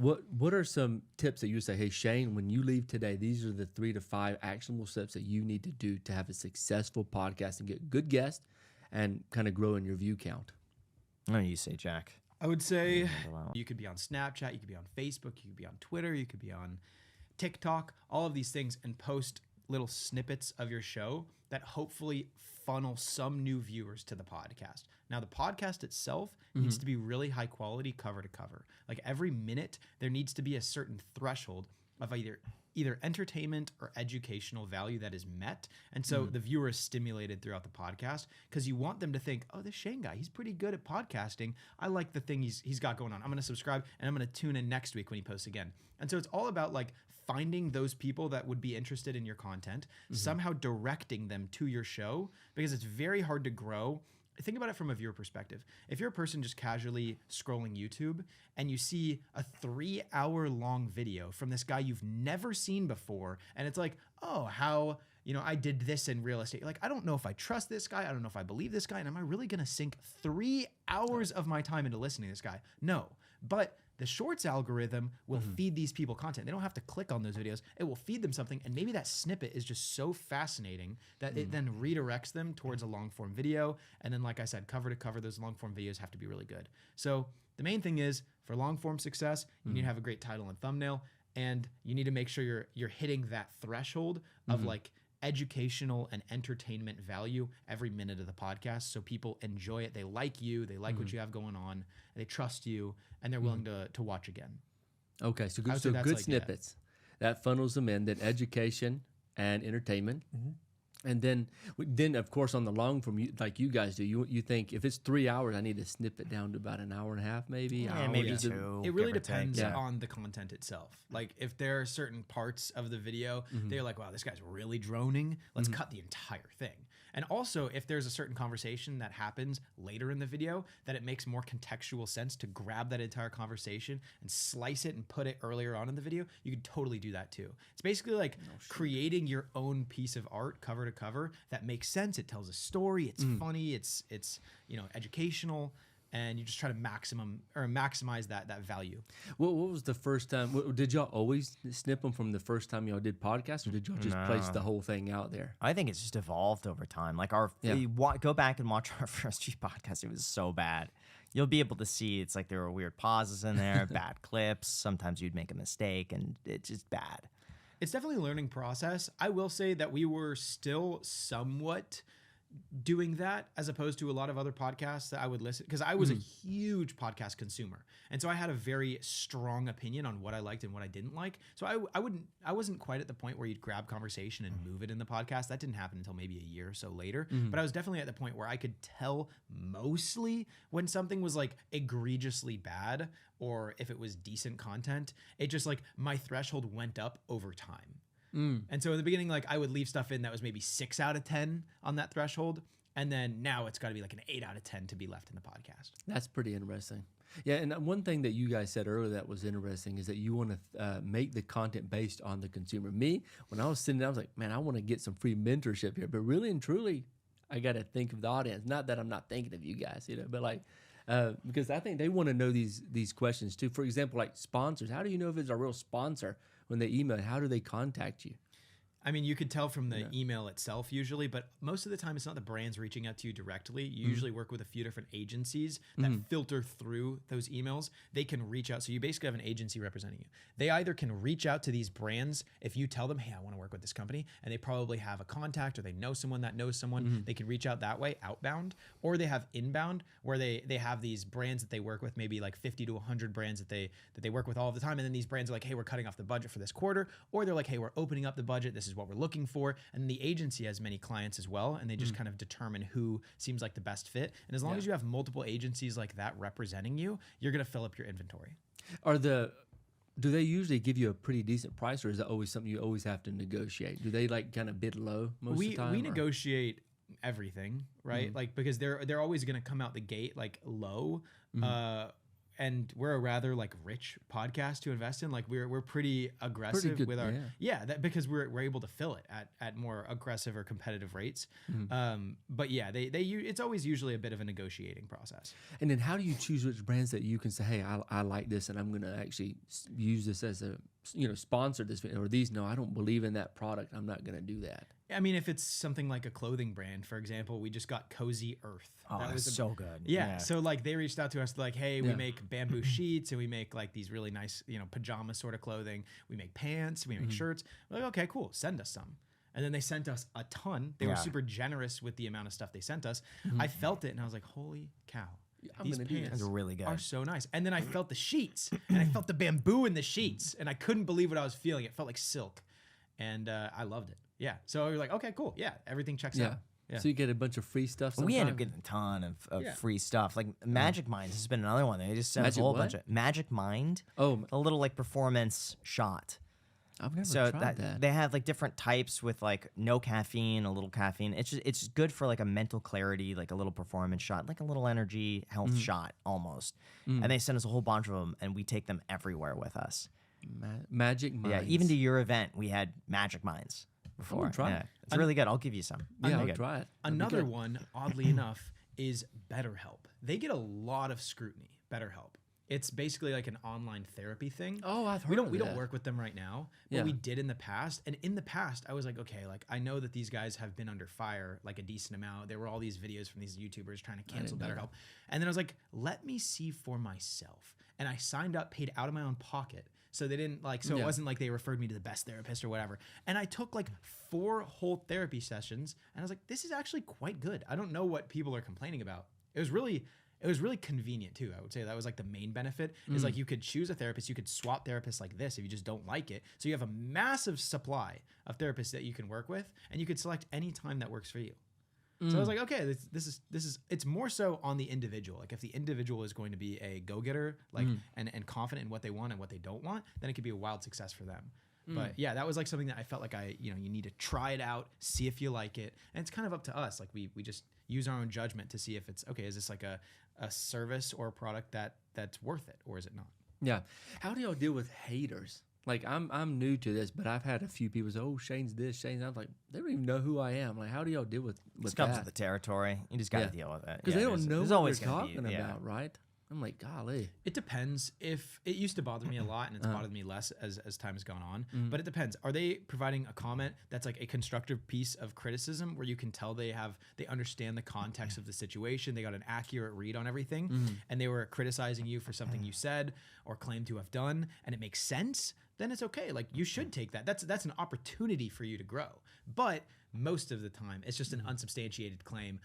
What are some tips that you say, hey, Shane, when you leave today, these are the 3 to 5 actionable steps that you need to do to have a successful podcast and get good guests and kind of grow in your view count? Oh, you say, Jack. I would say you could be on Snapchat, you could be on Facebook, you could be on Twitter, you could be on TikTok, all of these things, and post little snippets of your show that hopefully funnel some new viewers to the podcast. Now, the podcast itself needs to be really high quality, cover to cover. Like every minute, there needs to be a certain threshold of either entertainment or educational value that is met. And so the viewer is stimulated throughout the podcast because you want them to think, oh, this Shane guy, he's pretty good at podcasting. I like the thing he's got going on. I'm going to subscribe and I'm going to tune in next week when he posts again. And so it's all about like finding those people that would be interested in your content, somehow directing them to your show, because it's very hard to grow. Think about it from a viewer perspective. If you're a person just casually scrolling YouTube and you see a 3-hour long video from this guy you've never seen before, and it's like, oh, how, I did this in real estate. You're like, I don't know if I trust this guy. I don't know if I believe this guy. And am I really going to sink 3 hours of my time into listening to this guy? No. But the Shorts algorithm will feed these people content. They don't have to click on those videos. It will feed them something. And maybe that snippet is just so fascinating that it then redirects them towards a long form video. And then, like I said, cover to cover, those long form videos have to be really good. So the main thing is, for long form success, you need to have a great title and thumbnail. And you need to make sure you're hitting that threshold of like educational and entertainment value every minute of the podcast, so people enjoy it. They like you, they like what you have going on, they trust you, and they're willing to watch again. Okay, so good snippets. That funnels them in, then education and entertainment. And then of course on the long form, like you guys do, you think if it's 3 hours, I need to snip it down to about an hour and a half, maybe. Yeah, maybe 2. It really depends on the content itself. Like if there are certain parts of the video, they're like, wow, this guy's really droning. Let's cut the entire thing. And also, if there's a certain conversation that happens later in the video that it makes more contextual sense to grab that entire conversation and slice it and put it earlier on in the video, you could totally do that too. It's basically like creating your own piece of art cover to cover that makes sense. It tells a story. It's funny. It's educational, and you just try to maximize that value. What was the first time? Did y'all always snip them from the first time y'all did podcasts, or did y'all just place the whole thing out there? I think it's just evolved over time. Like go back and watch our first few podcasts. It was so bad. You'll be able to see it's like there were weird pauses in there, bad clips. Sometimes you'd make a mistake, and it's just bad. It's definitely a learning process. I will say that we were still somewhat doing that as opposed to a lot of other podcasts that I would listen, because I was a huge podcast consumer. And so I had a very strong opinion on what I liked and what I didn't like. So I wasn't quite at the point where you'd grab conversation and move it in the podcast. That didn't happen until maybe a year or so later. But I was definitely at the point where I could tell mostly when something was like egregiously bad or if it was decent content. It just like my threshold went up over time. And so in the beginning, like I would leave stuff in that was maybe 6 out of 10 on that threshold. And then now it's got to be like an 8 out of 10 to be left in the podcast. That's pretty interesting. Yeah, and one thing that you guys said earlier that was interesting is that you want to make the content based on the consumer. Me, when I was sitting down, I was like, man, I want to get some free mentorship here. But really and truly, I got to think of the audience. Not that I'm not thinking of you guys, but like, because I think they want to know these questions too. For example, like sponsors. How do you know if it's a real sponsor when they email? How do they contact you? I mean, you could tell from the email itself usually, but most of the time it's not the brands reaching out to you directly. You usually work with a few different agencies that filter through those emails. They can reach out. So you basically have an agency representing you. They either can reach out to these brands if you tell them, hey, I want to work with this company, and they probably have a contact or they know someone that knows someone. They can reach out that way, outbound, or they have inbound where they have these brands that they work with, maybe like 50 to 100 brands that they work with all of the time. And then these brands are like, hey, we're cutting off the budget for this quarter, or they're like, hey, we're opening up the budget. This is what we're looking for. And the agency has many clients as well, and they just kind of determine who seems like the best fit. And as long as you have multiple agencies like that representing you, you're going to fill up your inventory. Do they usually give you a pretty decent price, or is that always something you always have to negotiate? Do they like kind of bid low most of the time? We negotiate everything, right? Like, because they're always going to come out the gate like low. and we're a rather like rich podcast to invest in. Like we're pretty aggressive good, with our yeah. that because we're able to fill it at more aggressive or competitive rates. But yeah, it's always usually a bit of a negotiating process. And then how do you choose which brands that you can say, hey, I like this and I'm going to actually use this as a, sponsor this, or these, no, I don't believe in that product, I'm not going to do that. I mean, if it's something like a clothing brand, for example, we just got Cozy Earth. Oh, that was so good. Yeah. So like they reached out to us like, hey, we Yeah. make bamboo sheets and we make like these really nice, pajama sort of clothing. We make pants, we make shirts. We're like, okay, cool. Send us some. And then they sent us a ton. They were super generous with the amount of stuff they sent us. I felt it and I was like, holy cow. These gonna do pants this. They're really good. are so nice. And then I felt the sheets and I felt the bamboo in the sheets and I couldn't believe what I was feeling. It felt like silk and I loved it. Yeah. So we were like, okay, cool. Yeah. Everything checks out. Yeah. So you get a bunch of free stuff. We end up sometimes? getting a ton of Yeah. free stuff. Like Magic Minds has been another one. They just sent us a Magic whole what? bunch of Magic Mind. Oh, A little like performance shot. I've never So tried that. they have like different types with like no caffeine, a little caffeine. It's good for like a mental clarity, like a little performance shot, like a little energy health shot almost. And they send us a whole bunch of them, and we take them everywhere with us. Magic Minds. Yeah, even to your event, we had Magic Minds before. try it. Yeah, it's really good. I'll give you some. Yeah, Really I'll good. try it. That'd be Another good. one, oddly enough, is BetterHelp. They get a lot of scrutiny. BetterHelp. It's basically like an online therapy thing. Oh, I've heard we don't of we don't that. work with them right now, but Yeah. we did in the past. And in the past, I was like, okay, like I know that these guys have been under fire like a decent amount. There were all these videos from these YouTubers trying to cancel didn't know BetterHelp. And then I was like, let me see for myself. And I signed up, paid out of my own pocket. So they didn't like, so it Yeah. wasn't like they referred me to the best therapist or whatever. And I took like 4 whole therapy sessions and I was like, this is actually quite good. I don't know what people are complaining about. It was really convenient too. I would say that was like the main benefit is like you could choose a therapist, you could swap therapists like this if you just don't like it. So you have a massive supply of therapists that you can work with and you could select any time that works for you. So I was like, okay, this is it's more so on the individual. Like if the individual is going to be a go-getter, like and confident in what they want and what they don't want, then it could be a wild success for them. But yeah, that was like something that I felt like you need to try it out, see if you like it. And it's kind of up to us. Like we just use our own judgment to see if it's okay, is this like a service or a product that's worth it or is it not? Yeah. How do y'all deal with haters? Like I'm new to this, but I've had a few people say, "Oh, Shane's this, Shane's." I'm like, they don't even know who I am. Like, how do y'all deal with This comes that? with the territory. You just got to Yeah. deal with it. Because Yeah, they don't know there's what always they're gonna be- talking yeah. about, right? I'm like, golly. It depends. If it used to bother me a lot and it's bothered me less as time has gone on, but it depends. Are they providing a comment that's like a constructive piece of criticism where you can tell they understand the context of the situation, they got an accurate read on everything, and they were criticizing you for something you said or claimed to have done, and it makes sense? Then it's okay. Like you should take that. That's an opportunity for you to grow. But most of the time, it's just an unsubstantiated claim.